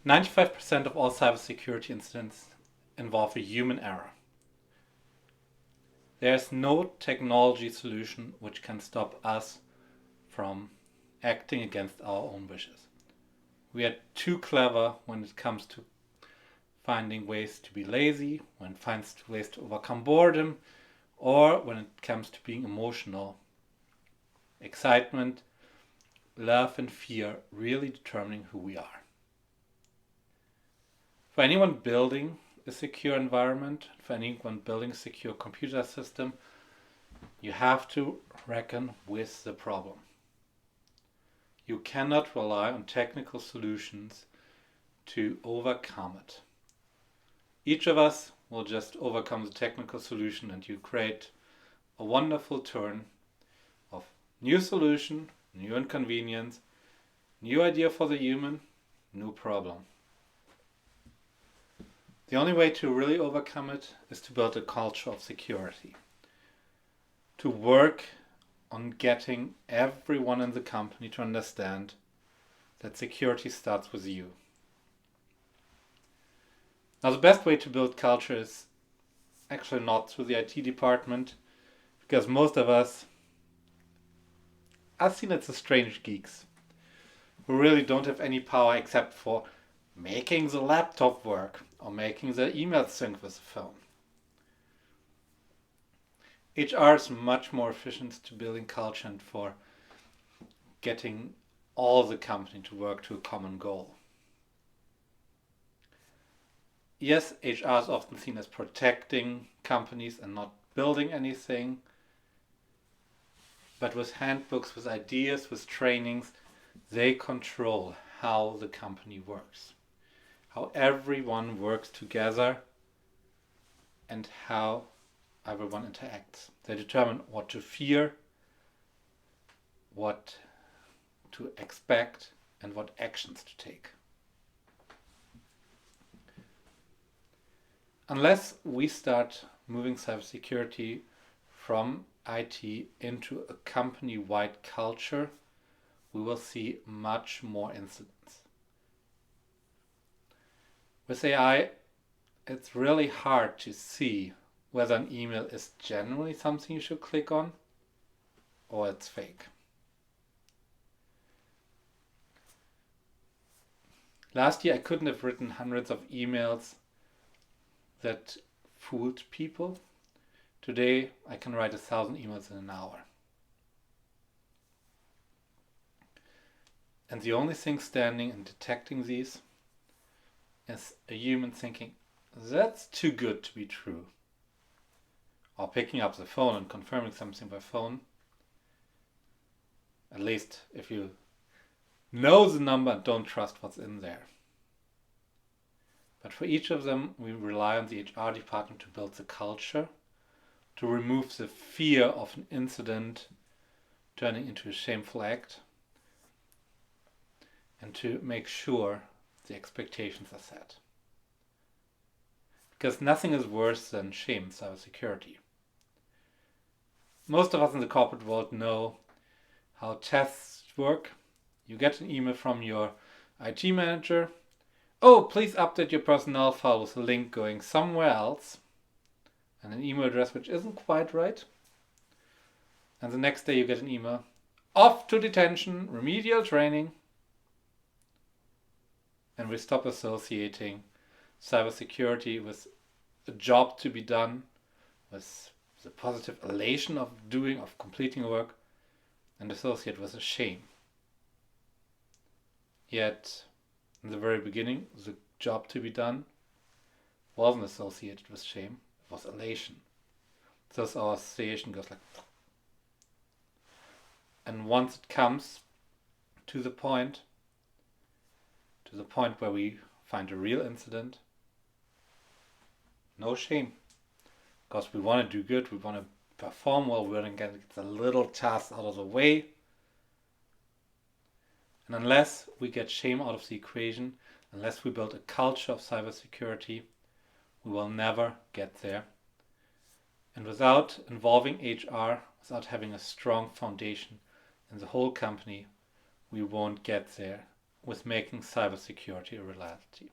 95% of all cybersecurity incidents involve a human error. There's no technology solution which can stop us from acting against our own wishes. We are too clever when it comes to finding ways to be lazy, when it finds ways to overcome boredom, or when it comes to being emotional. Excitement, love, and fear really determining who we are. For anyone building a secure environment, for anyone building a secure computer system, you have to reckon with the problem. You cannot rely on technical solutions to overcome it. Each of us will just overcome the technical solution and you create a wonderful turn of new solution, new inconvenience, new idea for the human, new problem. The only way to really overcome it is to build a culture of security. To work on getting everyone in the company to understand that security starts with you. Now, the best way to build culture is actually not through the IT department, because most of us are seen as the strange geeks who really don't have any power except for making the laptop work or making the email sync with the phone. HR is much more efficient to building culture and for getting all the company to work to a common goal. Yes, HR is often seen as protecting companies and not building anything. But with handbooks, with ideas, with trainings, they control how the company works, how everyone works together, and how everyone interacts. They determine what to fear, what to expect, and what actions to take. Unless we start moving cybersecurity from IT into a company-wide culture, we will see much more incidents. With AI, it's really hard to see whether an email is genuinely something you should click on or it's fake. Last year I couldn't have written hundreds of emails that fooled people. Today I can write 1,000 emails in an hour. And the only thing standing and detecting these is a human thinking, that's too good to be true. Or picking up the phone and confirming something by phone. At least if you know the number and don't trust what's in there. But for each of them, we rely on the HR department to build the culture, to remove the fear of an incident turning into a shameful act, and to make sure the expectations are set. Because nothing is worse than shame in cybersecurity. Most of us in the corporate world know how tests work. You get an email from your IT manager. Oh, please update your personnel file with a link going somewhere else and an email address which isn't quite right. And the next day you get an email, off to detention, remedial training. And we stop associating cybersecurity with a job to be done, with the positive elation of completing work, and associate with a shame. Yet, in the very beginning, the job to be done wasn't associated with shame, it was elation. Thus our association goes like... And once it comes to the point where we find a real incident, no shame. Because we want to do good, we want to perform well, we want to get the little task out of the way. And unless we get shame out of the equation, unless we build a culture of cybersecurity, we will never get there. And without involving HR, without having a strong foundation in the whole company, we won't get there with making cybersecurity a reality.